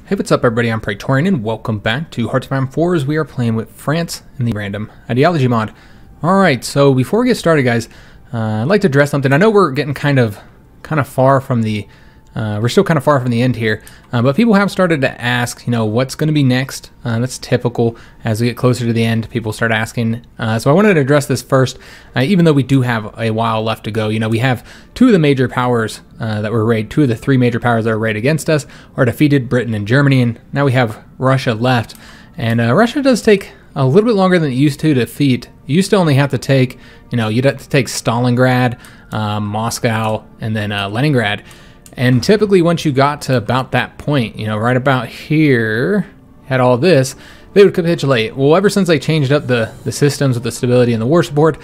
Hey, what's up everybody, I'm Praetorian and welcome back to HOI4 as we are playing with France in the random ideology mod. Alright, so before we get started guys, I'd like to address something. I know we're getting kind of far from the, we're still kind of far from the end here, but people have started to ask, you know, what's going to be next. That's typical. As we get closer to the end, people start asking. So I wanted to address this first, even though we do have a while left to go. You know, we have two of the major powers that were arrayed, two of the three major powers that are arrayed against us are defeated, Britain and Germany, and now we have Russia left. And Russia does take a little bit longer than it used to defeat. You used to only have to take, you know, you'd have to take Stalingrad, Moscow, and then Leningrad. And typically once you got to about that point, you know, right about here, had all this, they would capitulate. Well, ever since they changed up the systems with the stability and the war support,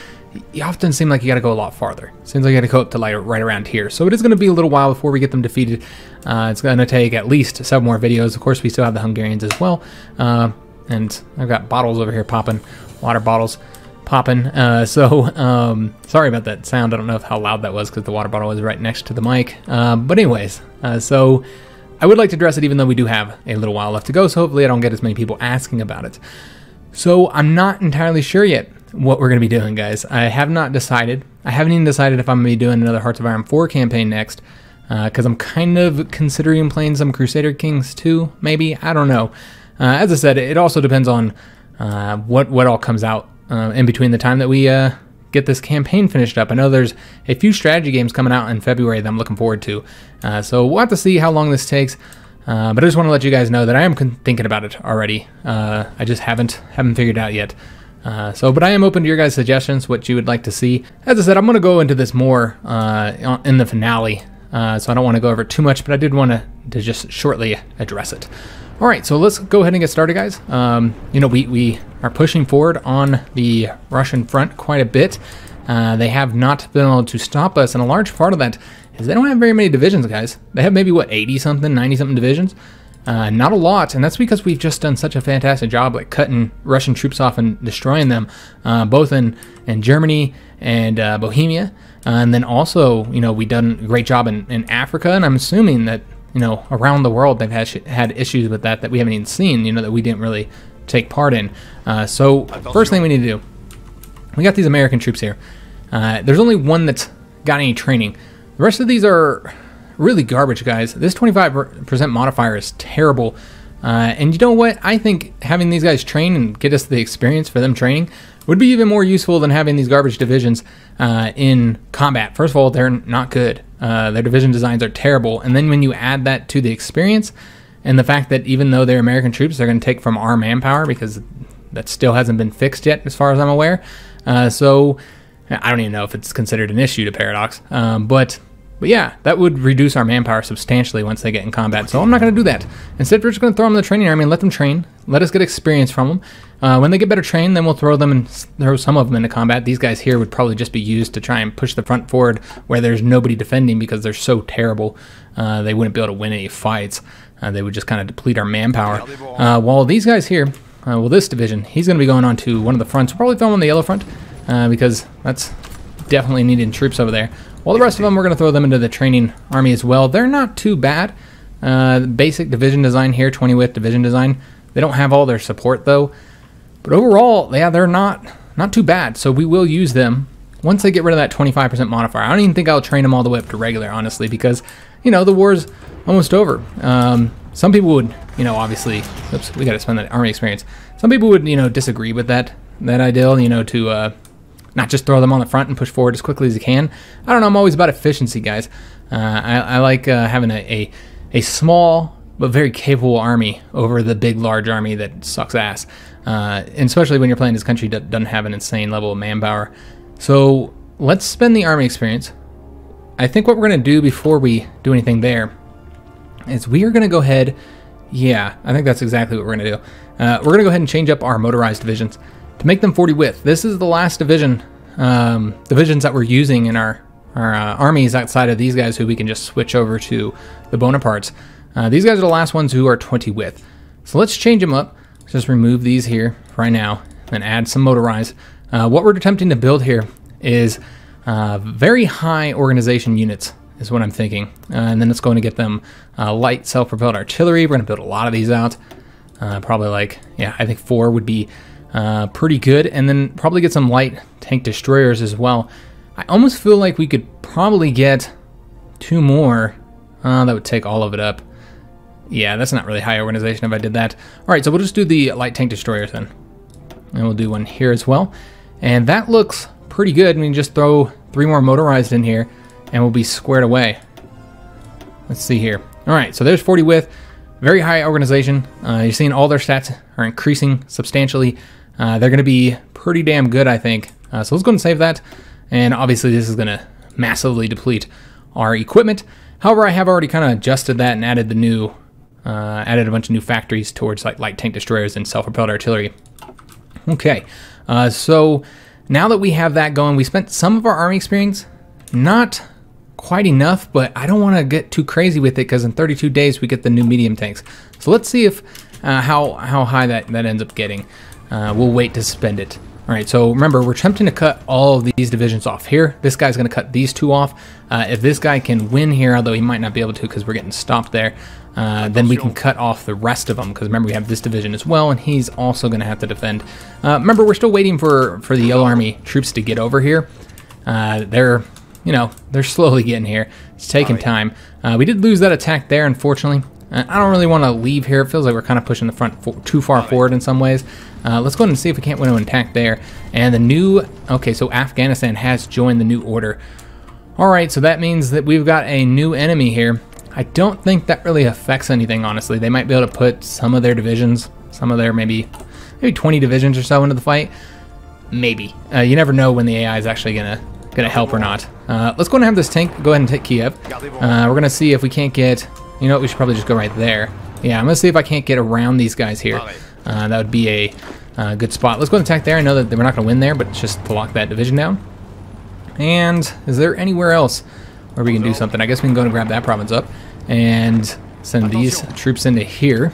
you often seem like you got to go a lot farther. Seems like you got to go up to like right around here. So it is going to be a little while before we get them defeated. It's going to take at least 7 more videos. Of course, we still have the Hungarians as well. And I've got bottles over here popping, water bottles popping. Sorry about that sound. I don't know how loud that was because the water bottle was right next to the mic. But anyways, so I would like to address it even though we do have a little while left to go. So hopefully I don't get as many people asking about it. So I'm not entirely sure yet what we're going to be doing, guys. I have not decided. I haven't even decided if I'm going to be doing another Hearts of Iron 4 campaign next. Because I'm kind of considering playing some Crusader Kings 2, maybe. I don't know. As I said, it also depends on what all comes out in between the time that we get this campaign finished up. I know there's a few strategy games coming out in February that I'm looking forward to. So we'll have to see how long this takes. But I just want to let you guys know that I am thinking about it already. I just haven't figured it out yet. But I am open to your guys' suggestions, what you would like to see. As I said, I'm going to go into this more in the finale. So I don't want to go over it too much, but I did want to just shortly address it. All right, so let's go ahead and get started, guys. You know, we are pushing forward on the Russian front quite a bit. They have not been able to stop us, and a large part of that is they don't have very many divisions, guys. They have maybe, what, 80-something, 90-something divisions? Not a lot, and that's because we've just done such a fantastic job at cutting Russian troops off and destroying them, both in Germany and Bohemia. And then also, you know, we've done a great job in Africa, and I'm assuming that, you know, around the world they've had issues with that we haven't even seen, you know, that we didn't really take part in. So first thing we need to do, we got these American troops here. There's only one that's got any training. The rest of these are really garbage, guys. This 25% modifier is terrible. And you know what? I think having these guys train and get us the experience for them training would be even more useful than having these garbage divisions in combat. First of all, they're not good. Their division designs are terrible. And then when you add that to the experience and the fact that even though they're American troops, they're going to take from our manpower because that still hasn't been fixed yet as far as I'm aware. So I don't even know if it's considered an issue to Paradox. But yeah, that would reduce our manpower substantially once they get in combat. So I'm not going to do that. Instead, we're just going to throw them in the training army and let them train. Let us get experience from them. When they get better trained, then we'll throw some of them into combat. These guys here would probably just be used to try and push the front forward where there's nobody defending because they're so terrible. They wouldn't be able to win any fights. They would just kind of deplete our manpower. While these guys here, well, this division, he's going to be going on to one of the fronts. We'll probably throw him on the yellow front because that's definitely needing troops over there. While the rest of them, we're going to throw them into the training army as well. They're not too bad. Basic division design here, 20 width division design. They don't have all their support though. But overall, yeah, they're not too bad. So we will use them once they get rid of that 25% modifier. I don't even think I'll train them all the way up to regular, honestly, because, you know, the war's almost over. Some people would, you know, obviously, oops, we got to spend that army experience. Some people would, you know, disagree with that ideal, you know, to not just throw them on the front and push forward as quickly as you can. I don't know, I'm always about efficiency, guys. I like having a small but very capable army over the big, large army that sucks ass. And especially when you're playing this country that doesn't have an insane level of manpower. So let's spend the army experience. I think what we're going to do before we do anything there is we are going to go ahead, yeah, I think that's exactly what we're going to do. We're going to go ahead and change up our motorized divisions to make them 40 width. This is the last divisions that we're using in our armies outside of these guys who we can just switch over to the Bonapartes. These guys are the last ones who are 20 width. So let's change them up. Let's just remove these here right now and add some motorized. What we're attempting to build here is very high organization units. is what I'm thinking. And then it's going to get them light self-propelled artillery. We're going to build a lot of these out. Probably like, yeah, I think 4 would be pretty good. And then probably get some light tank destroyers as well. I almost feel like we could probably get 2 more. That would take all of it up. Yeah, that's not really high organization if I did that. All right, so we'll just do the light tank destroyers then. And we'll do one here as well. And that looks pretty good. I mean, just throw 3 more motorized in here and we'll be squared away. Let's see here. All right, so there's 40 width. Very high organization. You're seeing all their stats are increasing substantially. They're going to be pretty damn good, I think. So let's go and save that. And obviously this is going to massively deplete our equipment. However, I have already kind of adjusted that and added the new, added a bunch of new factories towards like light tank destroyers and self-propelled artillery. Okay, so now that we have that going, we spent some of our army experience, not quite enough, but I don't want to get too crazy with it because in 32 days we get the new medium tanks. So let's see if how high that ends up getting. We'll wait to spend it. All right, so remember, we're attempting to cut all of these divisions off here. This guy's going to cut these 2 off. If this guy can win here, although he might not be able to because we're getting stopped there, then we can cut off the rest of them because remember, we have this division as well, and he's also going to have to defend. Remember, we're still waiting for the Yellow Army troops to get over here. They're slowly getting here. It's taking time. We did lose that attack there, unfortunately. I don't really want to leave here. It feels like we're kind of pushing the front too far forward in some ways. Let's go ahead and see if we can't win an attack there. And the new... Okay, so Afghanistan has joined the new order. Alright, so that means that we've got a new enemy here. I don't think that really affects anything, honestly. They might be able to put some of their divisions, some of their maybe 20 divisions or so into the fight. Maybe. You never know when the AI is actually gonna help or not. Let's go and have this tank go ahead and take Kiev. We're gonna see if we can't get... You know what, we should probably just go right there. Yeah, I'm gonna see if I can't get around these guys here. That would be a good spot. Let's go and attack there. I know that we're not gonna win there, but it's just to lock that division down. And is there anywhere else where we can do something? I guess we can go and grab that province up and send these troops into here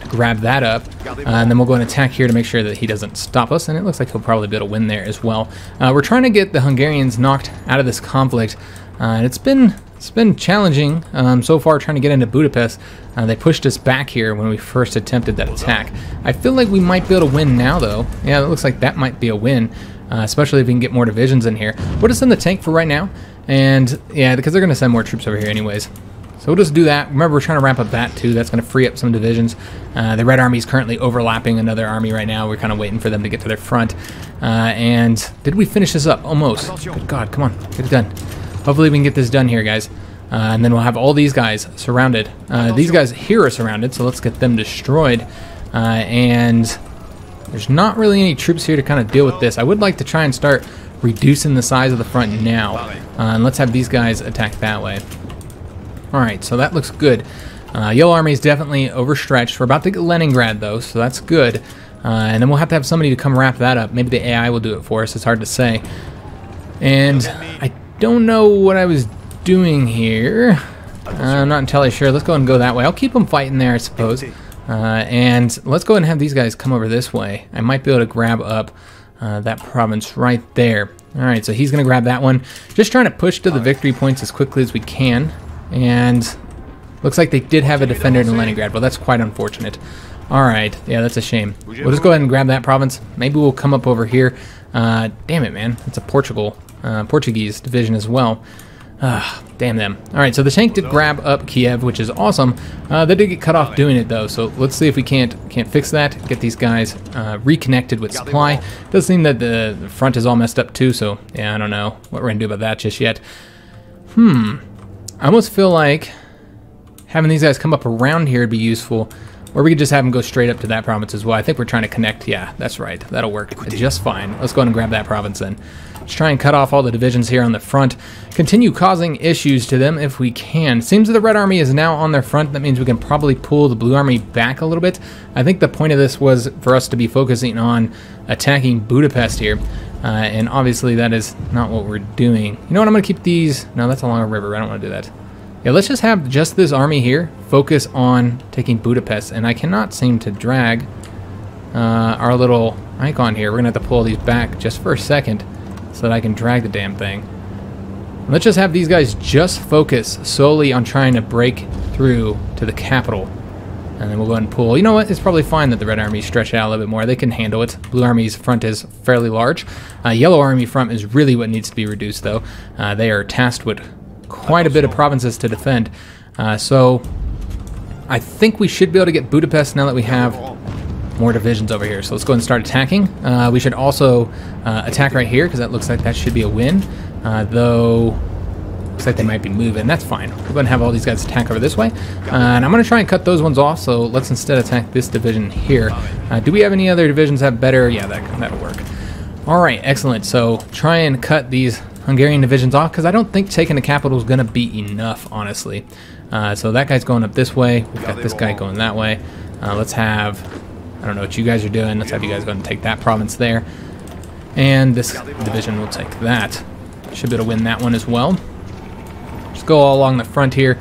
to grab that up. And then we'll go and attack here to make sure that he doesn't stop us. And it looks like he'll probably be able to win there as well. We're trying to get the Hungarians knocked out of this conflict. And it's been challenging so far trying to get into Budapest. They pushed us back here when we first attempted that attack. I feel like we might be able to win now, though. Yeah, it looks like that might be a win, especially if we can get more divisions in here. We'll just send the tank for right now. And yeah, because they're going to send more troops over here anyways. So we'll just do that. Remember, we're trying to ramp up that too. That's going to free up some divisions. The Red Army is currently overlapping another army right now. We're kind of waiting for them to get to their front. And did we finish this up? Almost. Good God, come on, get it done. Hopefully we can get this done here, guys. And then we'll have all these guys surrounded. These guys here are surrounded, so let's get them destroyed. And there's not really any troops here to kind of deal with this. I would like to try and start reducing the size of the front now. And let's have these guys attack that way. Alright, so that looks good. Yellow Army is definitely overstretched. We're about to get Leningrad, though, so that's good. And then we'll have to have somebody to come wrap that up. Maybe the AI will do it for us. It's hard to say. And I don't know what I was doing here. I'm not entirely sure. Let's go and go that way. I'll keep them fighting there, I suppose. And let's go ahead and have these guys come over this way. I might be able to grab up that province right there. Alright, so he's going to grab that one. Just trying to push to the victory points as quickly as we can. And looks like they did have a defender in Leningrad. Well, that's quite unfortunate. Alright, yeah, that's a shame. We'll just go ahead and grab that province. Maybe we'll come up over here. Damn it, man. It's a Portuguese division as well. Damn them. Alright, so the tank did grab up Kiev, which is awesome. They did get cut off doing it, though, so let's see if we can't fix that. Get these guys reconnected with supply. Does seem that the front is all messed up, too, so yeah, I don't know what we're going to do about that just yet. I almost feel like having these guys come up around here would be useful, or we could just have them go straight up to that province as well. I think we're trying to connect. Yeah, that's right. That'll work just fine. Let's go ahead and grab that province then. Let's try and cut off all the divisions here on the front. Continue causing issues to them if we can. Seems that the Red Army is now on their front. That means we can probably pull the Blue Army back a little bit. I think the point of this was for us to be focusing on attacking Budapest here. And obviously that is not what we're doing. You know what, I'm going to keep these... No, that's along a river. I don't want to do that. Yeah, let's just have just this army here focus on taking Budapest. And I cannot seem to drag our little icon here. We're going to have to pull these back just for a second so that I can drag the damn thing. Let's just have these guys just focus solely on trying to break through to the capital. And then we'll go ahead and pull. You know what? It's probably fine that the Red Army stretch out a little bit more. They can handle it. Blue Army's front is fairly large. Yellow Army front is really what needs to be reduced, though. They are tasked with quite a bit of provinces to defend. So I think we should be able to get Budapest now that we have more divisions over here. So let's go ahead and start attacking. We should also attack right here because that looks like that should be a win. Though looks like they might be moving. That's fine. We're going to have all these guys attack over this way. And I'm going to try and cut those ones off, so let's instead attack this division here. Do we have any other divisions that have better? Yeah, that'll work. Alright, excellent. So try and cut these Hungarian divisions off, because I don't think taking the capital is going to be enough, honestly. So that guy's going up this way. We've got this guy going that way. Let's have... I don't know what you guys are doing. Let's have you guys go and take that province there. And this division will take that. Should be able to win that one as well. Just go all along the front here.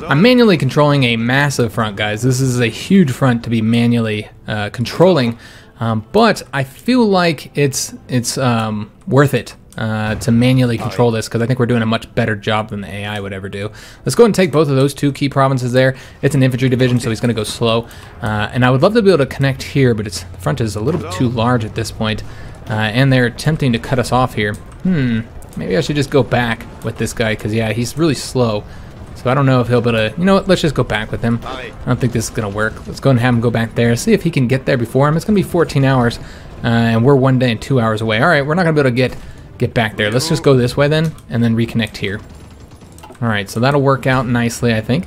I'm manually controlling a massive front, guys. This is a huge front to be manually controlling, but I feel like it's worth it to manually control this, because I think we're doing a much better job than the AI would ever do. Let's go ahead and take both of those two key provinces there. It's an infantry division, so he's going to go slow. And I would love to be able to connect here, but the front is a little bit too large at this point. And they're attempting to cut us off here. Maybe I should just go back with this guy, because, yeah, he's really slow. So I don't know if he'll be able to... You know what? Let's just go back with him. I don't think this is going to work. Let's go and have him go back there. See if he can get there before him. It's going to be 14 hours, and we're 1 day and 2 hours away. All right, we're not going to be able to get back there. Let's just go this way then, and then reconnect here. All right, so that'll work out nicely, I think.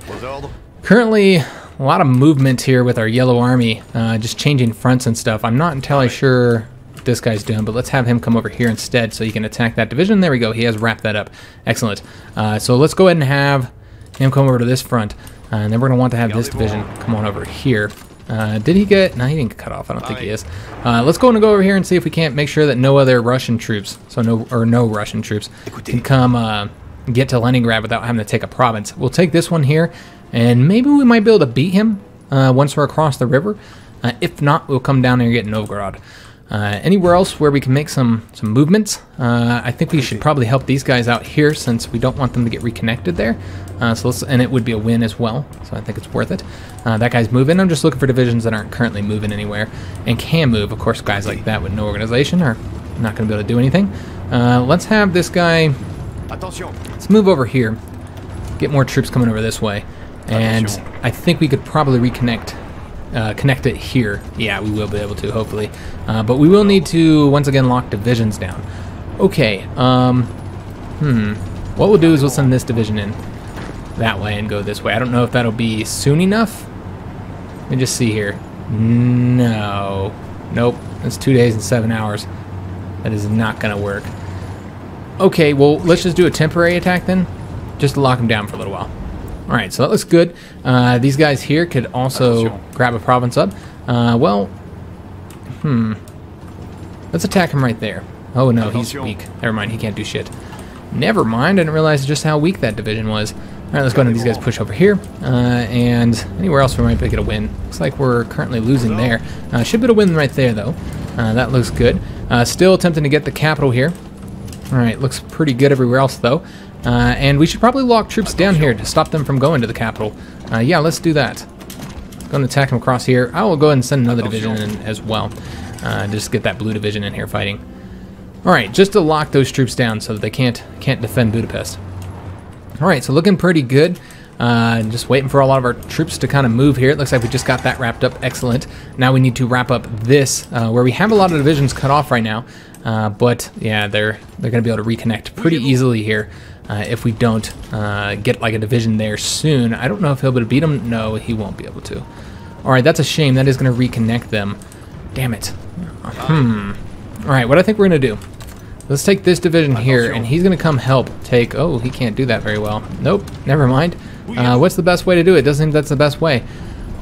Currently, a lot of movement here with our Yellow Army, just changing fronts and stuff. I'm not entirely sure what this guy's doing, but let's have him come over here instead so he can attack that division. There we go. He has wrapped that up. Excellent. So let's go ahead and have him come over to this front, and then we're going to want to have this division come on over here. Did he get... No, he didn't get cut off. I don't think he is. Let's go and go over here and see if we can't make sure that no other Russian troops, no Russian troops, can come get to Leningrad without having to take a province. We'll take this one here, and maybe we might be able to beat him once we're across the river. If not, we'll come down there and get Novgorod. Anywhere else where we can make some movements? I think we should probably help these guys out here, since we don't want them to get reconnected there. And it would be a win as well, so I think it's worth it. That guy's moving. I'm just looking for divisions that aren't currently moving anywhere and can move. Of course, guys like that with no organization are not going to be able to do anything. Let's have this guy... Let's move over here. Get more troops coming over this way. And I think we could probably reconnect... connect it here. Yeah, we will be able to, hopefully. But we will need to, once again, lock divisions down. Okay, what we'll do is we'll send this division in that way and go this way. I don't know if that'll be soon enough. Let me just see here. No. Nope. That's 2 days and 7 hours. That is not going to work. Okay, well, let's just do a temporary attack then, just to lock them down for a little while. Alright, so that looks good. These guys here could also grab a province up. Let's attack him right there. Oh no, he's weak. Never mind, he can't do shit. Never mind, I didn't realize just how weak that division was. Alright, let's go ahead and these guys push over here. And anywhere else we might get a win. Looks like we're currently losing there. Should be able to win right there, though. That looks good. Still attempting to get the capital here. Alright, looks pretty good everywhere else, though. And we should probably lock troops down here to stop them from going to the capital. Yeah, let's do that. Going to attack them across here. I will go ahead and send another division in as well. Just get that blue division in here fighting. Alright, just to lock those troops down so that they can't defend Budapest. Alright, so looking pretty good. Just waiting for a lot of our troops to kind of move here. It looks like we just got that wrapped up. Excellent. Now we need to wrap up this, where we have a lot of divisions cut off right now. But yeah, they're going to be able to reconnect pretty easily here. If we don't get like a division there soon. I don't know if he'll be able to beat them. No, he won't be able to. Alright, that's a shame. That is going to reconnect them. Damn it. Alright, what I think we're going to do. Let's take this division here, and he's going to come help take... Oh, he can't do that very well. Nope, never mind. What's the best way to do it? Doesn't think that's the best way.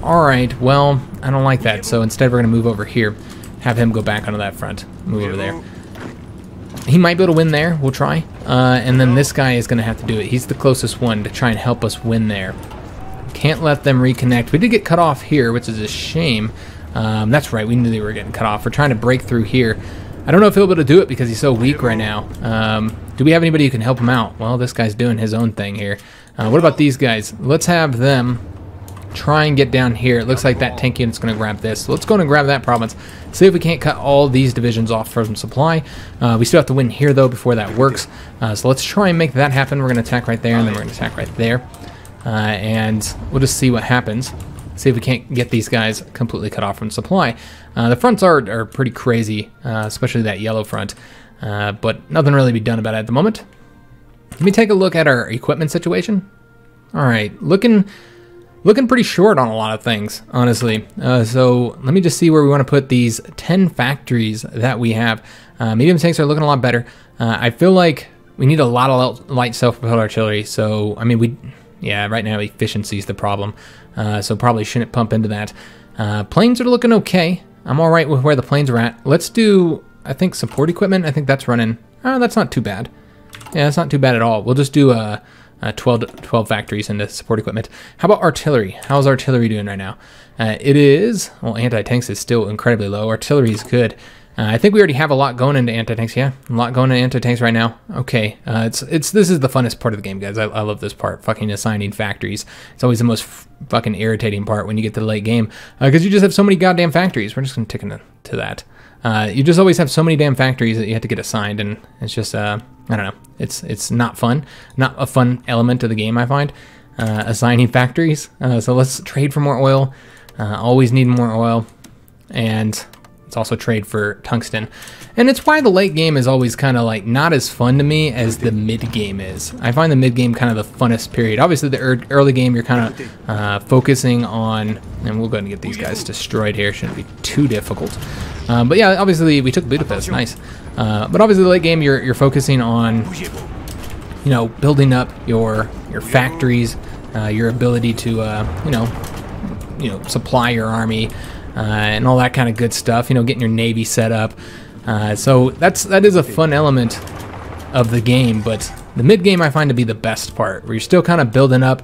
Alright, well, I don't like that. So instead we're going to move over here. Have him go back onto that front. Move over there. He might be able to win there. We'll try. And then this guy is going to have to do it. He's the closest one to try and help us win there. Can't let them reconnect. We did get cut off here, which is a shame. That's right. We knew they were getting cut off. We're trying to break through here. I don't know if he'll be able to do it because he's so weak right now. Do we have anybody who can help him out? Well, this guy's doing his own thing here. What about these guys? Let's have them try and get down here. It looks like that tank unit's going to grab this. So let's go and grab that province. See if we can't cut all these divisions off from supply. We still have to win here, though, before that works. So let's try and make that happen. We're going to attack right there, and then we're going to attack right there. And we'll just see what happens. See if we can't get these guys completely cut off from supply. The fronts are pretty crazy, especially that yellow front. But nothing really to be done about it at the moment. Let me take a look at our equipment situation. All right, looking pretty short on a lot of things, honestly. So let me just see where we want to put these 10 factories that we have. Medium tanks are looking a lot better. I feel like we need a lot of light self-propelled artillery. So, I mean, right now efficiency is the problem. So probably shouldn't pump into that. Planes are looking okay. I'm all right with where the planes are at. Let's do, I think, support equipment. I think that's running. Oh, that's not too bad. Yeah, that's not too bad at all. We'll just do 12 factories into support equipment. How about artillery? How's artillery doing right now? It is, well, anti-tanks is still incredibly low. Artillery is good. I think we already have a lot going into anti-tanks. Yeah, a lot going into anti-tanks right now. Okay, this is the funnest part of the game, guys. I love this part, fucking assigning factories. It's always the most fucking irritating part when you get to the late game, because you just have so many goddamn factories. We're just gonna tick into that. You just always have so many damn factories that you have to get assigned, and it's just I don't know. It's not fun. Not a fun element of the game, I find. Assigning factories. So let's trade for more oil. Always need more oil, and let's also trade for tungsten. And it's why the late game is always kind of like not as fun to me as the mid game is. I find the mid game kind of the funnest period. Obviously the early game you're kind of focusing on, and we'll go ahead and get these guys destroyed here. Shouldn't be too difficult. But yeah, obviously we took Budapest, nice. But obviously the late game you're focusing on, you know, building up your factories, your ability to you know, supply your army, and all that kind of good stuff. You know, getting your navy set up. So that is a fun element of the game. But the mid game I find to be the best part, where you're still kind of building up.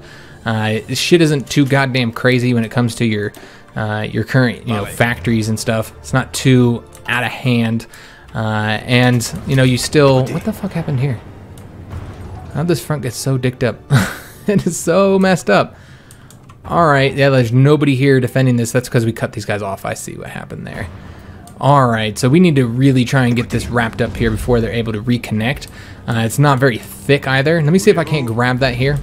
Shit isn't too goddamn crazy when it comes to your current factories and stuff. It's not too out of hand, and you know you still. What the fuck happened here? How'd this front get so dicked up? It is so messed up. All right, yeah, there's nobody here defending this. That's because we cut these guys off. I see what happened there. All right, so we need to really try and get this wrapped up here before they're able to reconnect. It's not very thick either. Let me see if I can't grab that here.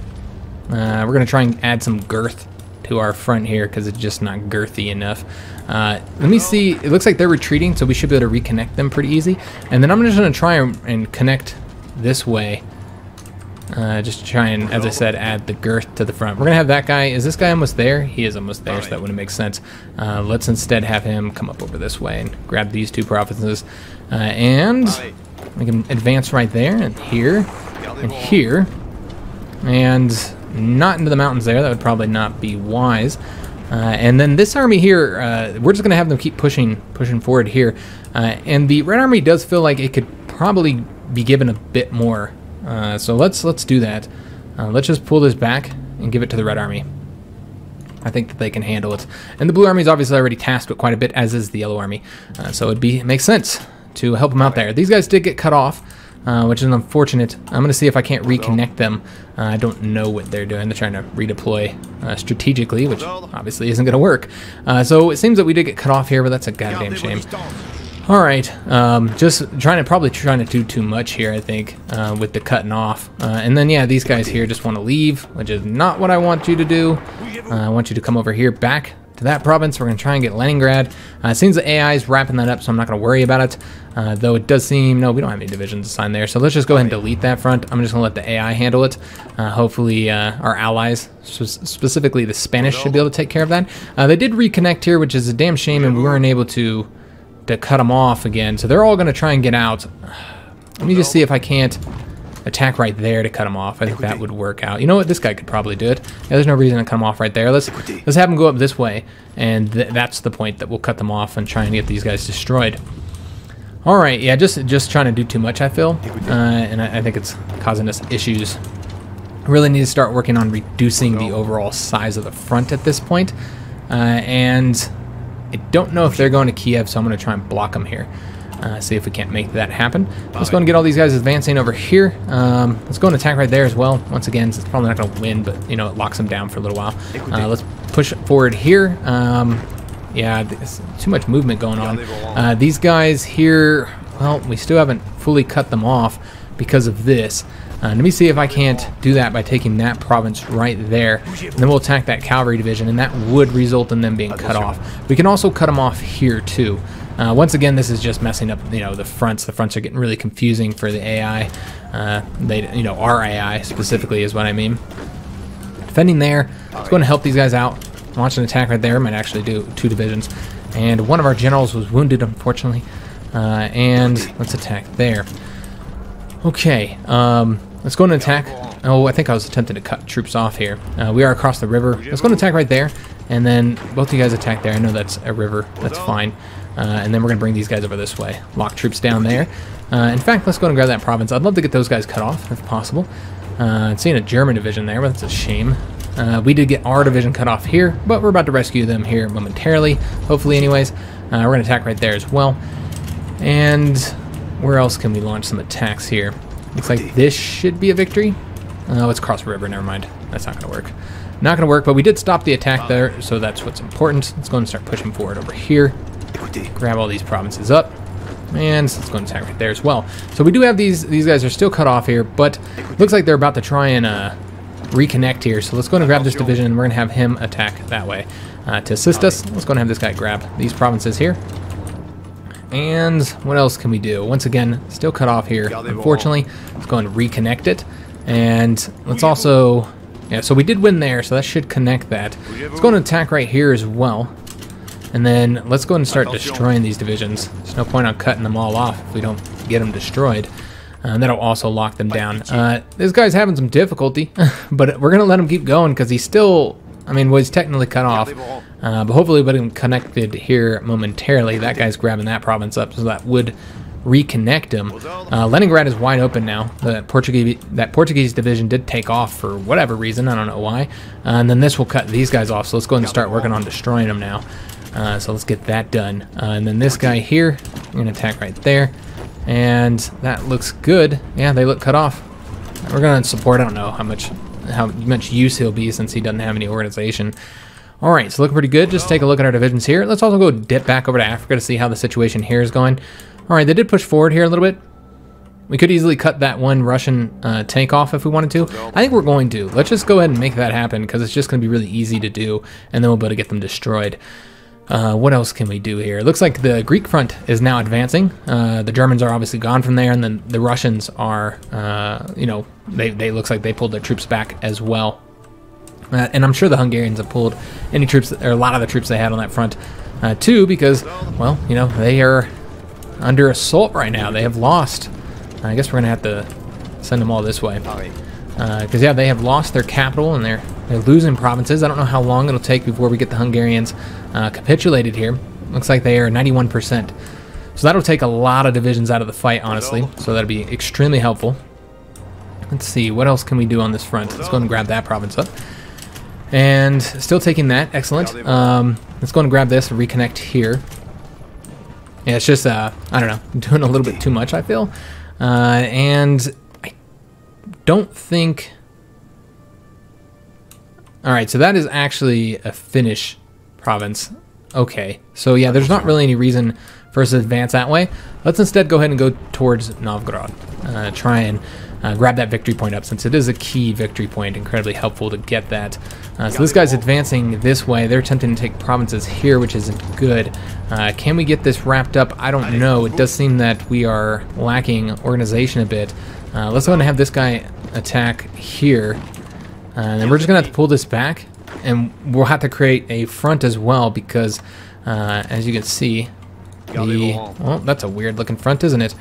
We're gonna try and add some girth to our front here because it's just not girthy enough. Let me see. It looks like they're retreating, so we should be able to reconnect them pretty easy. And then I'm just gonna try and connect this way. Just to try and, as I said, add the girth to the front. We're gonna have that guy. Is this guy almost there? He is almost there, so that wouldn't make sense. Let's instead have him come up over this way and grab these two provinces. And we can advance right there, and here, and here. And not into the mountains there. That would probably not be wise. And then this army here, we're just gonna have them keep pushing forward here. And the Red Army does feel like it could probably be given a bit more. So let's do that. Let's just pull this back and give it to the Red Army. I think that they can handle it. And the Blue Army is obviously already tasked with quite a bit, as is the Yellow Army. So it makes sense to help them out there. These guys did get cut off, which is unfortunate. I'm going to see if I can't reconnect them. I don't know what they're doing. They're trying to redeploy strategically, which obviously isn't going to work. So it seems that we did get cut off here, but that's a goddamn shame. All right, just trying to do too much here, I think, with the cutting off. And then, yeah, these guys here just want to leave, which is not what I want you to do. I want you to come over here back to that province. We're going to try and get Leningrad. It seems the AI is wrapping that up, so I'm not going to worry about it. Though it does seem, no, we don't have any divisions assigned there. So let's just go ahead and delete that front. I'm just going to let the AI handle it. Hopefully our allies, specifically the Spanish, should be able to take care of that. They did reconnect here, which is a damn shame, and we weren't able to cut them off again. So they're all going to try and get out. Let me just see if I can't attack right there to cut them off. I think that would work out. You know what? This guy could probably do it. Yeah, there's no reason to cut them off right there. Let's have them go up this way, and that's the point that we'll cut them off and try and get these guys destroyed. All right, yeah, just trying to do too much, I feel, and I think it's causing us issues. Really need to start working on reducing the overall size of the front at this point, and I don't know if they're going to Kiev, so I'm going to try and block them here. See if we can't make that happen. Let's go and get all these guys advancing over here. Let's go and attack right there as well. Once again, it's probably not going to win, but you know, it locks them down for a little while. Let's push forward here. Yeah, there's too much movement going on. These guys here, well, we still haven't fully cut them off because of this. Let me see if I can't do that by taking that province right there. And then we'll attack that cavalry division, and that would result in them being cut off. We can also cut them off here too. Once again, this is just messing up, you know, the fronts. The fronts are getting really confusing for the AI. You know, our AI specifically is what I mean. Defending there. Let's go and help these guys out. Launch an attack right there. Might actually do 2 divisions. And one of our generals was wounded, unfortunately. And let's attack there. Okay. Let's go and attack. Oh, I think I was attempting to cut troops off here. We are across the river. Let's go and attack right there. And then both of you guys attack there. I know that's a river. That's fine. And then we're going to bring these guys over this way. Lock troops down there. In fact, let's go and grab that province. I'd love to get those guys cut off, if possible. I'm seeing a German division there, but that's a shame. We did get our division cut off here, but we're about to rescue them here momentarily. Hopefully, anyways. We're going to attack right there as well. And where else can we launch some attacks here? Looks like this should be a victory. Oh, it's across the river. Never mind. That's not going to work. Not going to work, but we did stop the attack there, so that's what's important. Let's go and start pushing forward over here. Grab all these provinces up. And let's go and attack right there as well. So we do have these guys are still cut off here, but looks like they're about to try and reconnect here. So let's go and grab this division, and we're going to have him attack that way. To assist us, let's go and have this guy grab these provinces here. And what else can we do? Once again, still cut off here, unfortunately. Let's go and reconnect it. And let's also... Yeah, so we did win there, so that should connect that. Let's go and attack right here as well. And then let's go and start destroying these divisions. There's no point on cutting them all off if we don't get them destroyed. And that'll also lock them down. This guy's having some difficulty, but we're going to let him keep going because he's still... I mean, well, he's technically cut off. But hopefully we'll get him connected here momentarily. That guy's grabbing that province up, so that would reconnect him. Leningrad is wide open now. That Portuguese division did take off for whatever reason. I don't know why. And then this will cut these guys off, so let's go ahead and start working on destroying them now. So let's get that done. And then this guy here, I'm going to attack right there. And that looks good. Yeah, they look cut off. We're going to support. I don't know how much use he'll be since he doesn't have any organization. All right, so looking pretty good. Just take a look at our divisions here. Let's also go dip back over to Africa to see how the situation here is going. All right, they did push forward here a little bit. We could easily cut that one Russian tank off if we wanted to. I think we're going to. Let's just go ahead and make that happen because it's just going to be really easy to do, and then we'll be able to get them destroyed. What else can we do here? It looks like the Greek front is now advancing. The Germans are obviously gone from there, and then the Russians are, you know, they looks like they pulled their troops back as well. And I'm sure the Hungarians have pulled any troops, or a lot of the troops they had on that front, too, because, well, you know, they are under assault right now. They have lost. I guess we're going to have to send them all this way. Because, yeah, they have lost their capital, and they're losing provinces. I don't know how long it'll take before we get the Hungarians capitulated here. Looks like they are 91%. So that'll take a lot of divisions out of the fight, honestly. So that'll be extremely helpful. Let's see, what else can we do on this front? Let's go and grab that province up. And still taking that, excellent. Let's go and grab this and reconnect here. Yeah, it's just, I don't know, doing a little bit too much, I feel. And I don't think... Alright, so that is actually a Finnish province. Okay, so yeah, there's not really any reason for us to advance that way. Let's instead go ahead and go towards Novgorod. Try and grab that victory point up, since it is a key victory point. Incredibly helpful to get that. So this guy's advancing this way. They're attempting to take provinces here, which isn't good. Can we get this wrapped up? I don't know. It does seem that we are lacking organization a bit. Let's go ahead and have this guy attack here. And then we're just going to have to pull this back, and we'll have to create a front as well, because as you can see, well, that's a weird looking front, isn't it?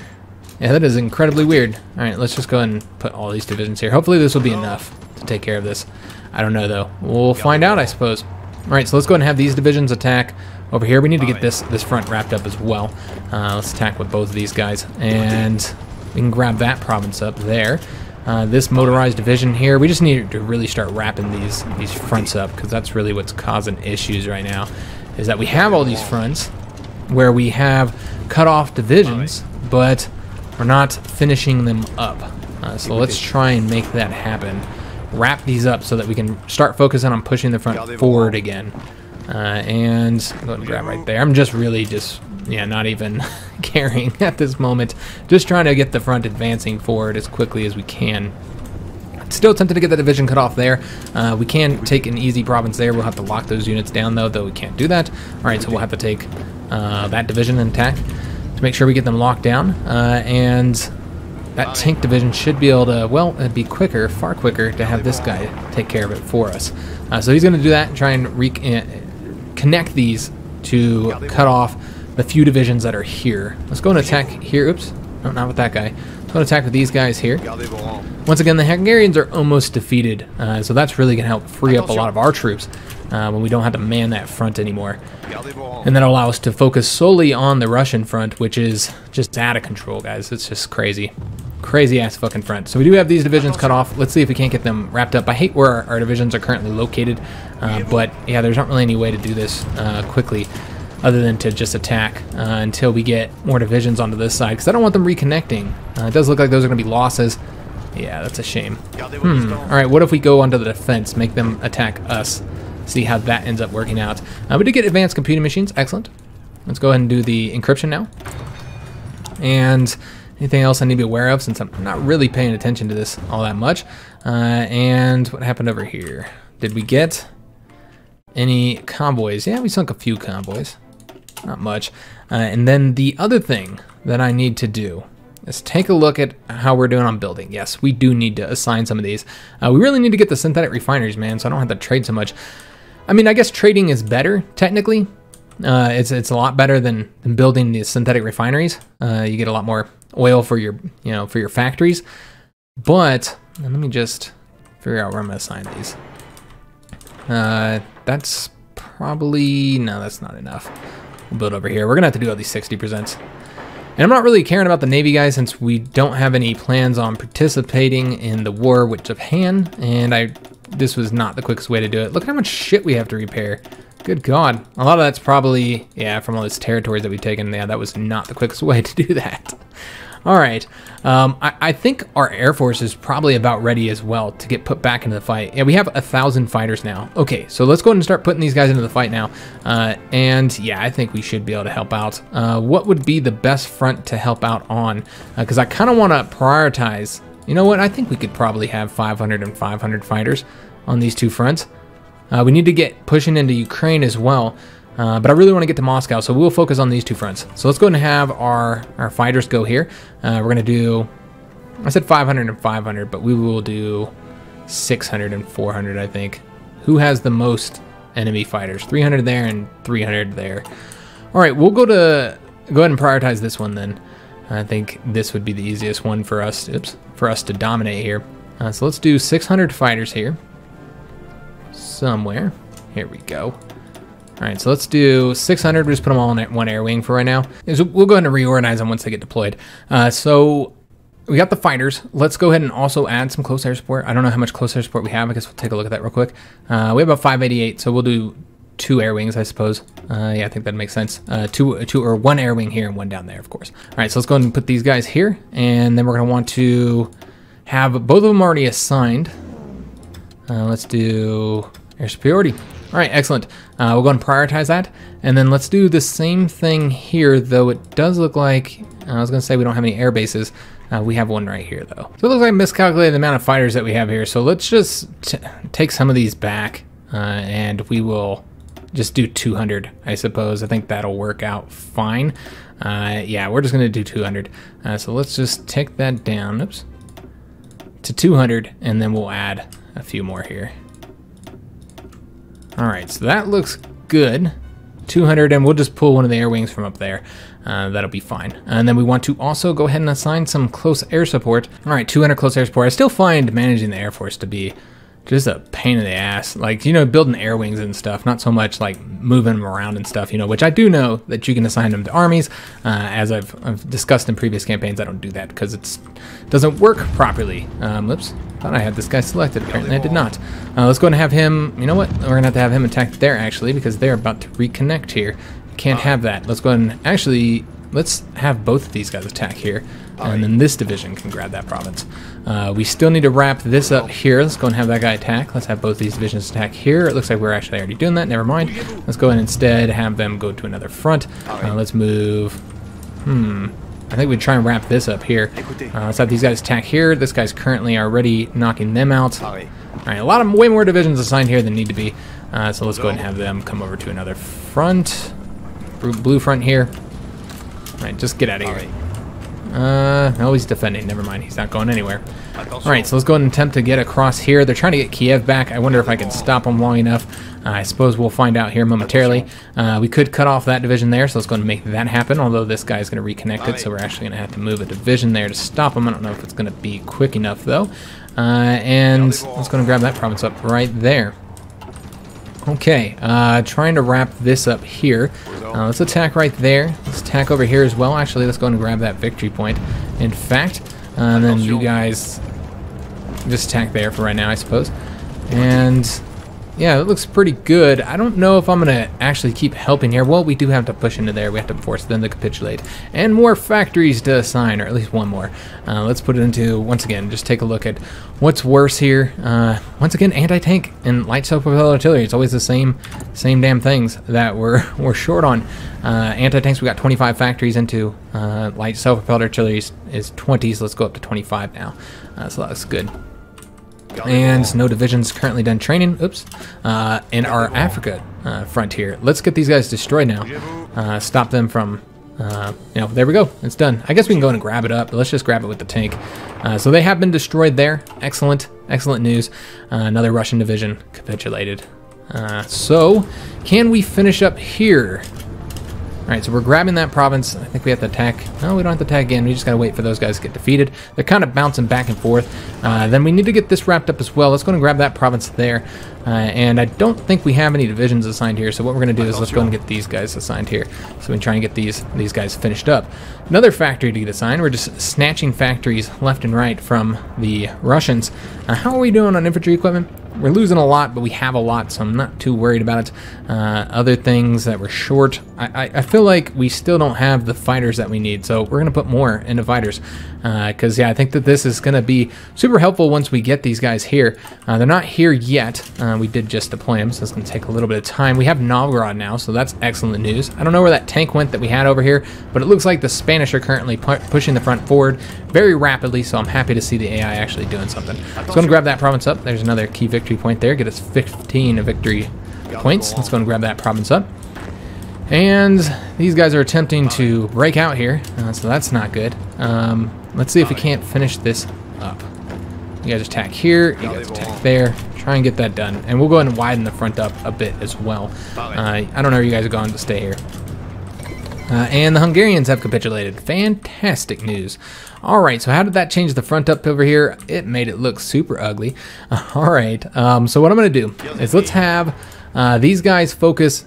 Yeah, that is incredibly weird. Alright, let's just go ahead and put all these divisions here. Hopefully this will be enough to take care of this. I don't know, though. We'll find out, I suppose. Alright, so let's go ahead and have these divisions attack over here. We need to get this front wrapped up as well. Let's attack with both of these guys, and we can grab that province up there. This motorized division here, we just need to really start wrapping these fronts up, because that's really what's causing issues right now, is that we have all these fronts, where we have cut off divisions, but we're not finishing them up. So let's try and make that happen. Wrap these up so that we can start focusing on pushing the front forward again. And go ahead and grab right there. I'm just really yeah, not even caring at this moment. Just trying to get the front advancing forward as quickly as we can. Still tempted to get the division cut off there. We can take an easy province there. We'll have to lock those units down though we can't do that. All right, so we'll have to take that division and attack to make sure we get them locked down. And that tank division should be able to, well, it'd be quicker, far quicker to have this guy take care of it for us. So he's going to do that and try and connect these to cut off the few divisions that are here. Let's go and attack here. Oops, no, not with that guy. Let's go and attack with these guys here. Once again, the Hungarians are almost defeated, so that's really going to help free up a lot of our troops when we don't have to man that front anymore. And that'll allow us to focus solely on the Russian front, which is just out of control, guys. It's just crazy. Crazy ass fucking front. So we do have these divisions cut off. Let's see if we can't get them wrapped up. I hate where our divisions are currently located, but yeah, there's not really any way to do this quickly other than to just attack until we get more divisions onto this side, because I don't want them reconnecting. It does look like those are going to be losses. Yeah, that's a shame. Alright, what if we go onto the defense, make them attack us, see how that ends up working out. We did get advanced computing machines. Excellent. Let's go ahead and do the encryption now. And anything else I need to be aware of, since I'm not really paying attention to this all that much. And what happened over here? Did we get any convoys? Yeah, we sunk a few convoys. Not much. And then the other thing that I need to do is take a look at how we're doing on building. Yes, we do need to assign some of these. We really need to get the synthetic refineries, man, so I don't have to trade so much. I mean, I guess trading is better, technically. It's a lot better than building the synthetic refineries. You get a lot more oil for your, for your factories. But let me just figure out where I'm gonna assign these. That's probably, no, that's not enough. We'll build over here. We're gonna have to do all these 60%. And I'm not really caring about the Navy, guys, since we don't have any plans on participating in the war with Japan, and this was not the quickest way to do it. Look at how much shit we have to repair. Good God. A lot of that's probably, yeah, from all those territories that we've taken. Yeah, that was not the quickest way to do that. All right. I think our Air Force is probably about ready as well to get put back into the fight. Yeah, we have 1,000 fighters now. Okay, so let's go ahead and start putting these guys into the fight now. And yeah, I think we should be able to help out. What would be the best front to help out on? Because I kind of want to prioritize. You know what? I think we could probably have 500 and 500 fighters on these two fronts. We need to get pushing into Ukraine as well. But I really want to get to Moscow, so we'll focus on these two fronts. So let's go ahead and have our fighters go here. We're going to do, I said 500 and 500, but we will do 600 and 400, I think. Who has the most enemy fighters? 300 there and 300 there. All right, we'll go ahead and prioritize this one then. I think this would be the easiest one for us, for us to dominate here. So let's do 600 fighters here. Somewhere. Here we go. All right, so let's do 600. We'll just put them all in one air wing for right now. So we'll go ahead and reorganize them once they get deployed. So we got the fighters. Let's go ahead and also add some close air support. I don't know how much close air support we have. I guess we'll take a look at that real quick. We have about 588, so we'll do 2 air wings, I suppose. Yeah, I think that makes sense. Two or 1 air wing here and 1 down there, of course. All right, so let's go ahead and put these guys here, and then we're going to want to have both of them already assigned. Let's do air superiority. All right, excellent. We'll go and prioritize that. And then let's do the same thing here, though it does look like, I was gonna say we don't have any air bases. We have one right here, though. So it looks like I miscalculated the amount of fighters that we have here. So let's just take some of these back, and we will just do 200, I suppose. I think that'll work out fine. Yeah, we're just gonna do 200. So let's just take that down, to 200, and then we'll add a few more here. All right, so that looks good. 200, and we'll just pull one of the air wings from up there. That'll be fine. And then we want to also go ahead and assign some close air support. All right, 200 close air support. I still find managing the Air Force to be just a pain in the ass. Like, building air wings and stuff, not so much like moving them around and stuff, which I do know that you can assign them to armies. As I've discussed in previous campaigns, I don't do that because it doesn't work properly. Whoops, thought I had this guy selected. Apparently I did not. Let's go ahead and have him, you know what? We're gonna have to have him attack there actually, because they're about to reconnect here. Can't have that. Let's go ahead and actually, let's have both of these guys attack here. And then this division can grab that province. We still need to wrap this up here. Let's go and have that guy attack. Let's have both these divisions attack here. It looks like we're actually already doing that. Never mind. Let's go ahead and instead have them go to another front. Let's move. I think we try and wrap this up here. Let's have these guys attack here. This guy's currently already knocking them out. All right, way more divisions assigned here than need to be. So let's go ahead and have them come over to another front. Blue front here. All right, just get out of here. No, he's defending. Never mind. He's not going anywhere. Alright, so let's go ahead and attempt to get across here. They're trying to get Kiev back. I wonder if I can stop them long enough. I suppose we'll find out here momentarily. We could cut off that division there, so let's go ahead and make that happen, although this guy's going to reconnect it, so we're actually going to have to move a division there to stop him. I don't know if it's going to be quick enough, though. And let's go ahead and grab that province up right there. Okay, trying to wrap this up here. Let's attack right there. Let's attack over here as well. Actually, let's go and grab that victory point. In fact, and then you guys just attack there for right now, I suppose. And yeah, it looks pretty good. I don't know if I'm going to actually keep helping here. Well, we do have to push into there. We have to force them to capitulate. And more factories to assign, or at least one more. Let's put it into, once again, just take a look at what's worse here. Once again, anti-tank and light self-propelled artillery. It's always the same damn things that we're short on. Anti-tanks, we got 25 factories into. Light self-propelled artillery is 20, so let's go up to 25 now. So that looks good. And no divisions currently done training. Oops. In our Africa frontier. Let's get these guys destroyed now. Stop them from, there we go. It's done. I guess we can go in and grab it up, but let's just grab it with the tank. So they have been destroyed there. Excellent. Excellent news. Another Russian division capitulated. So, can we finish up here? Alright, so we're grabbing that province. I think we have to attack. No, we don't have to attack again. We just gotta wait for those guys to get defeated. They're kind of bouncing back and forth. Then we need to get this wrapped up as well. Let's go and grab that province there. And I don't think we have any divisions assigned here, so what we're gonna do is let's go and get these guys assigned here. So we can try and get these guys finished up. Another factory to get assigned. We're just snatching factories left and right from the Russians. How are we doing on infantry equipment? We're losing a lot, but we have a lot, so I'm not too worried about it. Other things that we're short, I feel like we still don't have the fighters that we need, so we're going to put more into fighters. Because, yeah, I think that this is going to be super helpful once we get these guys here. They're not here yet. We did just deploy them, so it's going to take a little bit of time. We have Novgorod now, so that's excellent news. I don't know where that tank went that we had over here, but it looks like the Spanish are currently pushing the front forward very rapidly, so I'm happy to see the AI actually doing something. So I'm going to grab that province up. There's another key victory point there. Get us 15 victory points. Let's go and grab that province up. And these guys are attempting to break out here, so that's not good. Let's see if we can't finish this up. You guys attack here, you guys attack there. Try and get that done. And we'll go ahead and widen the front up a bit as well. I don't know where you guys are going to stay here. And the Hungarians have capitulated. Fantastic news. Alright, so how did that change the front up over here? It made it look super ugly. Alright, so what I'm going to do is let's have these guys focus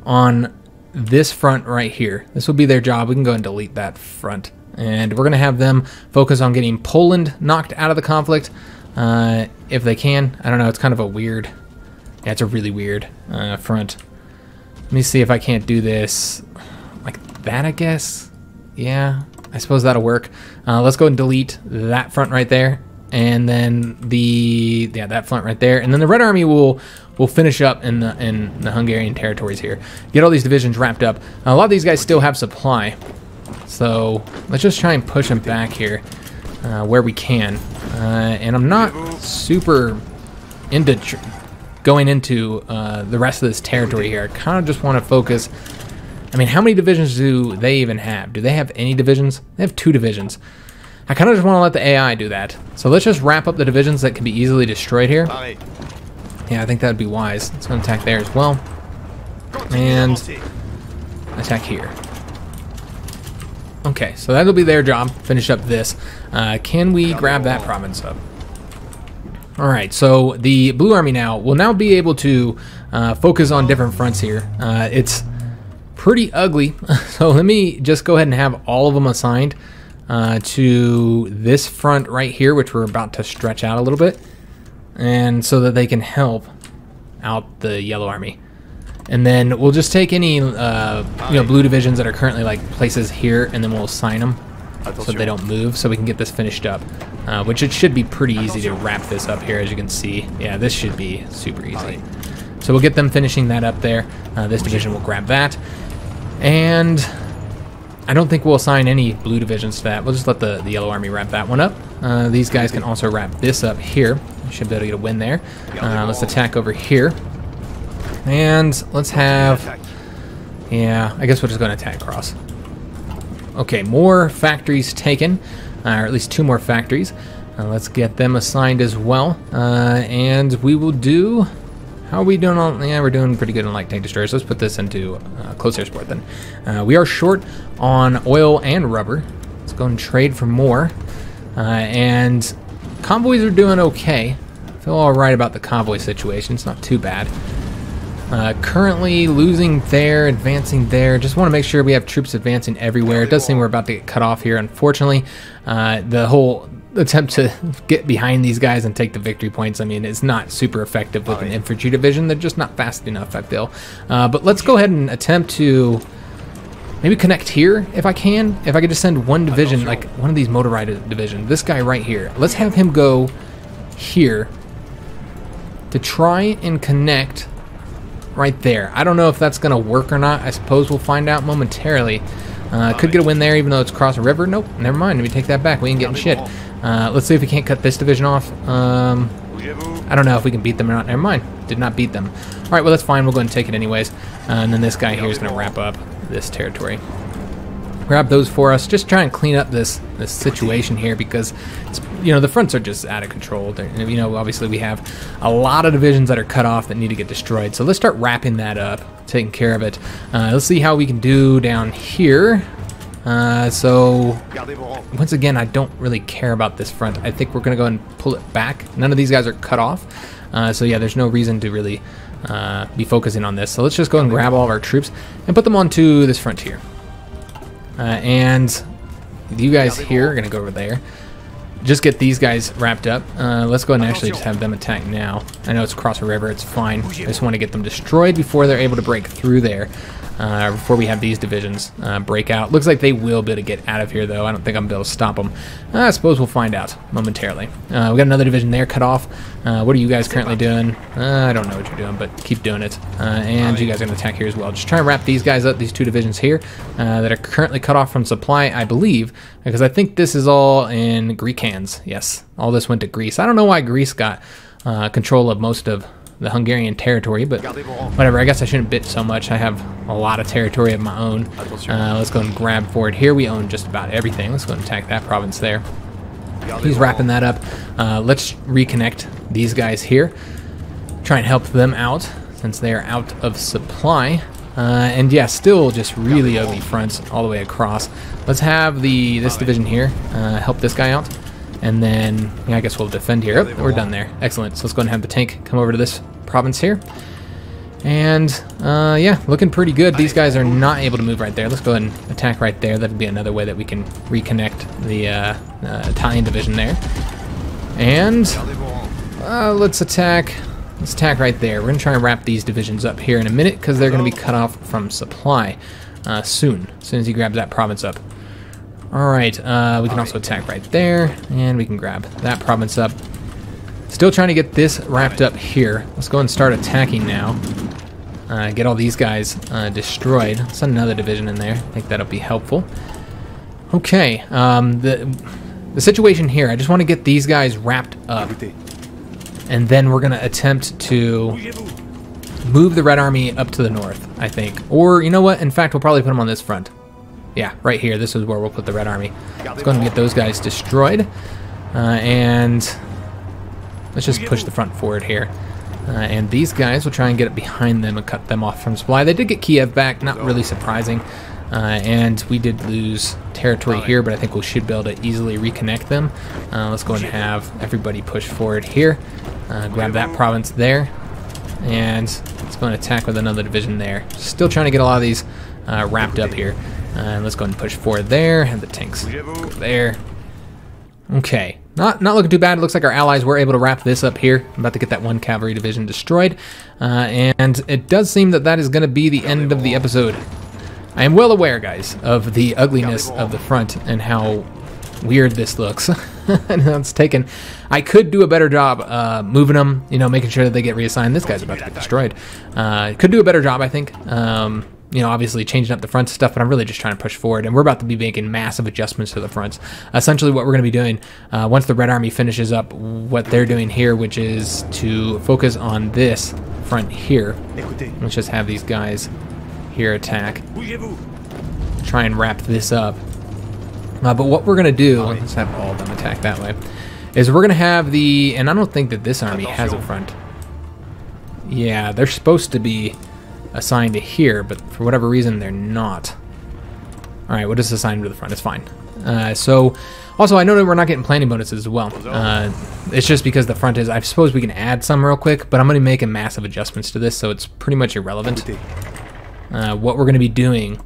on this front right here. This will be their job. We can go and delete that front. And we're going to have them focus on getting Poland knocked out of the conflict if they can. I don't know, it's kind of a weird, yeah, it's a really weird front. Let me see if I can't do this like that, I guess. Yeah, I suppose that'll work. Let's go and delete that front right there. And then that front right there. And then the Red Army will finish up in the Hungarian territories here. Get all these divisions wrapped up. A lot of these guys still have supply. So let's just try and push them back here where we can. And I'm not super into going into the rest of this territory here. I kind of just want to focus. I mean, how many divisions do they even have? Do they have any divisions? They have 2 divisions. I kind of just want to let the AI do that. So let's just wrap up the divisions that can be easily destroyed here. Yeah, I think that would be wise. Let's go and attack there as well. And attack here. Okay, so that'll be their job. Finish up this. Can we grab that province up? Alright, so the Blue Army now will now be able to focus on different fronts here. It's pretty ugly, so let me just go ahead and have all of them assigned to this front right here, which we're about to stretch out a little bit, and so that they can help out the Yellow Army. And then we'll just take any blue divisions that are currently like places here, and then we'll assign them so they don't move, so we can get this finished up. Which it should be pretty easy to wrap this up here, as you can see. Yeah, this should be super easy. So we'll get them finishing that up there. This division will grab that. And I don't think we'll assign any blue divisions to that. We'll just let the yellow army wrap that one up. These guys can also wrap this up here. We should be able to get a win there. Let's attack over here. And let's have... Yeah, I guess we're just going to attack across. Okay, more factories taken. Or at least 2 more factories. Let's get them assigned as well. And we will do... How are we doing on... Yeah, we're doing pretty good on light tank destroyers. Let's put this into close air support then. We are short on oil and rubber. Let's go and trade for more. And convoys are doing okay. I feel alright about the convoy situation. It's not too bad. Currently losing there, advancing there. Just want to make sure we have troops advancing everywhere. It does seem we're about to get cut off here, unfortunately. The whole attempt to get behind these guys and take the victory points, I mean, it's not super effective with an infantry division. They're just not fast enough, I feel. But let's go ahead and attempt to maybe connect here if I can. If I could just send one division, like one of these motorized divisions, this guy right here. Let's have him go here to try and connect right there. I don't know if that's going to work or not. I suppose we'll find out momentarily. Could get a win there even though it's across a river. Nope, never mind. Let me take that back. We ain't getting shit. Let's see if we can't cut this division off. I don't know if we can beat them or not. Never mind. Did not beat them. All right, well, that's fine. We'll go ahead and take it anyways. And then this guy here is going to wrap up this territory. Grab those for us. Just try and clean up this situation here because it's, the fronts are just out of control. Obviously we have a lot of divisions that are cut off that need to get destroyed. So let's start wrapping that up, taking care of it. Let's see how we can do down here. So once again, I don't really care about this front. I think we're going to go and pull it back. None of these guys are cut off. So yeah, there's no reason to really be focusing on this. So let's just go and grab all of our troops and put them onto this front here. And you guys here are going to go over there. Just get these guys wrapped up. Let's go ahead and actually just have them attack now. I know it's across a river, it's fine. I just want to get them destroyed before they're able to break through there. Before we have these divisions break out. Looks like they will be able to get out of here, though. I don't think I'm able to stop them. I suppose we'll find out momentarily. We got another division there cut off. What are you guys currently doing? I don't know what you're doing, but keep doing it. And you guys are going to attack here as well. Just try and wrap these guys up, these 2 divisions here that are currently cut off from supply, I believe, because I think this is all in Greek hands. Yes, all this went to Greece. I don't know why Greece got control of most of the Hungarian territory, but whatever. I guess I shouldn't bitch so much. I have a lot of territory of my own. Let's go and grab forward here. We own just about everything. Let's go and attack that province there. He's wrapping that up. Let's reconnect these guys here. Try and help them out since they are out of supply. And yeah, still just really ugly fronts all the way across. Let's have this division here help this guy out. And then, I guess we'll defend here. Oh, we're done there. Excellent. So let's go and have the tank come over to this province here. And, yeah, looking pretty good. These guys are not able to move right there. Let's go ahead and attack right there. That'd be another way that we can reconnect the Italian division there. And let's attack right there. We're going to try and wrap these divisions up here in a minute because they're going to be cut off from supply soon as he grabs that province up. Alright, we can also attack right there, and we can grab that province up. Still trying to get this wrapped up here. Let's go and start attacking now. Get all these guys destroyed. Send another division in there. I think that'll be helpful. Okay, the situation here, I just want to get these guys wrapped up. And then we're going to attempt to move the Red Army up to the north, I think. Or, you know what? In fact, we'll probably put them on this front. Yeah, right here. This is where we'll put the Red Army. Let's go ahead and get those guys destroyed. And let's just push the front forward here. And these guys, will try and get it behind them and cut them off from supply. They did get Kiev back, not really surprising. And we did lose territory here, but I think we should be able to easily reconnect them. Let's go ahead and have everybody push forward here. Grab that province there. And let's go and attack with another division there. Still trying to get a lot of these wrapped up here. And let's go ahead and push forward there. Have the tanks go there. Okay, not looking too bad. It looks like our allies were able to wrap this up here. I'm about to get that one cavalry division destroyed. And it does seem that that is going to be the end of the episode. I am well aware, guys, of the ugliness of the front and how weird this looks. It's taken. I could do a better job moving them, you know, making sure that they get reassigned. This guy's about to get destroyed. Could do a better job, I think. You know, obviously changing up the front stuff, but I'm really just trying to push forward, and we're about to be making massive adjustments to the fronts. Essentially what we're going to be doing, once the Red Army finishes up what they're doing here, which is to focus on this front here. Let's just have these guys here attack. Try and wrap this up. But what we're going to do, let's have all of them attack that way, is we're going to have the, and I don't think that this army has a front. Yeah, they're supposed to be assigned to here, but for whatever reason they're not. Alright, we'll just assign them to the front, it's fine. So, also I know that we're not getting planning bonuses as well. It's just because the front is, I suppose we can add some real quick, but I'm going to be making massive adjustments to this, so it's pretty much irrelevant. What we're going to be doing,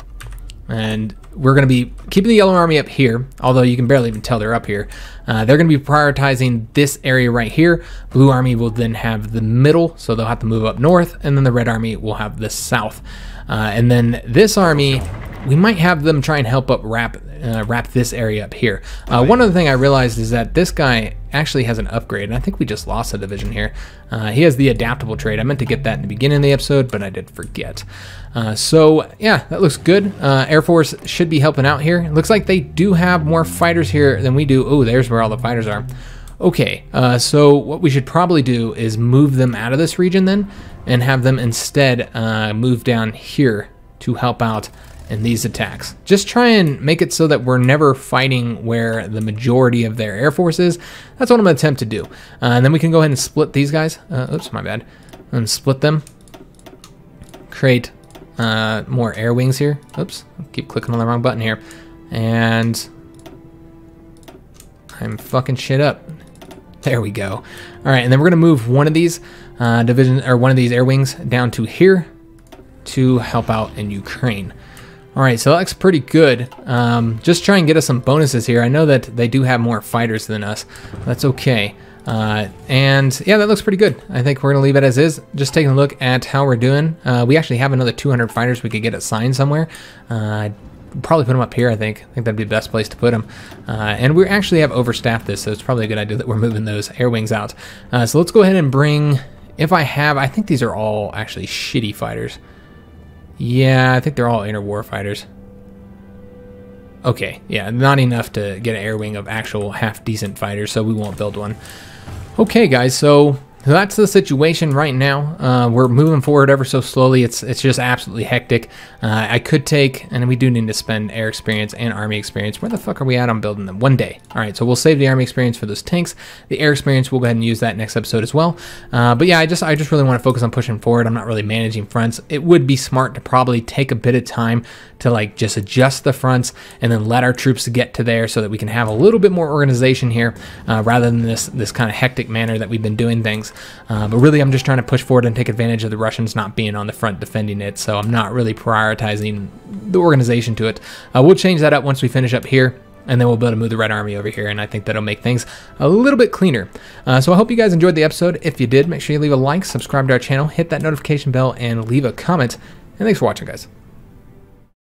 and we're going to be keeping the yellow army up here, although you can barely even tell they're up here. They're going to be prioritizing this area right here. Blue army will then have the middle, so they'll have to move up north, and then the red army will have the south. And then this army, we might have them try and help up wrap this area up here. One other thing I realized is that this guy actually has an upgrade, and I think we just lost a division here. He has the adaptable trait. I meant to get that in the beginning of the episode, but I did forget. So yeah, that looks good. Air Force should be helping out here. It looks like they do have more fighters here than we do. Oh, there's where all the fighters are. Okay, so what we should probably do is move them out of this region then, and have them instead move down here to help out in these attacks. Just try and make it so that we're never fighting where the majority of their air force is. That's what I'm going to attempt to do. And then we can go ahead and split these guys. Oops, my bad. And split them. Create more air wings here. Oops, keep clicking on the wrong button here. And I'm fucking shit up. There we go. All right, and then we're going to move one of these divisions, or one of these air wings down to here to help out in Ukraine. All right, so that looks pretty good. Just try and get us some bonuses here. I know that they do have more fighters than us. That's okay. And yeah, that looks pretty good. I think we're gonna leave it as is. Just taking a look at how we're doing. We actually have another 200 fighters we could get assigned somewhere. Probably put them up here, I think. I think that'd be the best place to put them. And we actually have overstaffed this, so it's probably a good idea that we're moving those air wings out. So let's go ahead and bring, I think these are all actually shitty fighters. Yeah, I think they're all inner war fighters. Okay, yeah, not enough to get an air wing of actual half-decent fighters, so we won't build one. Okay, guys, so that's the situation right now. We're moving forward ever so slowly. It's just absolutely hectic. I could take, and we do need to spend air experience and army experience. Where the fuck are we at on building them? One day. All right, so we'll save the army experience for those tanks. The air experience, we'll go ahead and use that next episode as well. But yeah, I just really want to focus on pushing forward. I'm not really managing fronts. It would be smart to probably take a bit of time to like just adjust the fronts and then let our troops get to there so that we can have a little bit more organization here rather than this kind of hectic manner that we've been doing things. But really, I'm just trying to push forward and take advantage of the Russians not being on the front defending it, so I'm not really prioritizing the organization to it. We'll change that up once we finish up here, and then we'll be able to move the Red Army over here, and I think that'll make things a little bit cleaner. So I hope you guys enjoyed the episode. If you did, make sure you leave a like, subscribe to our channel, hit that notification bell, and leave a comment. And thanks for watching, guys.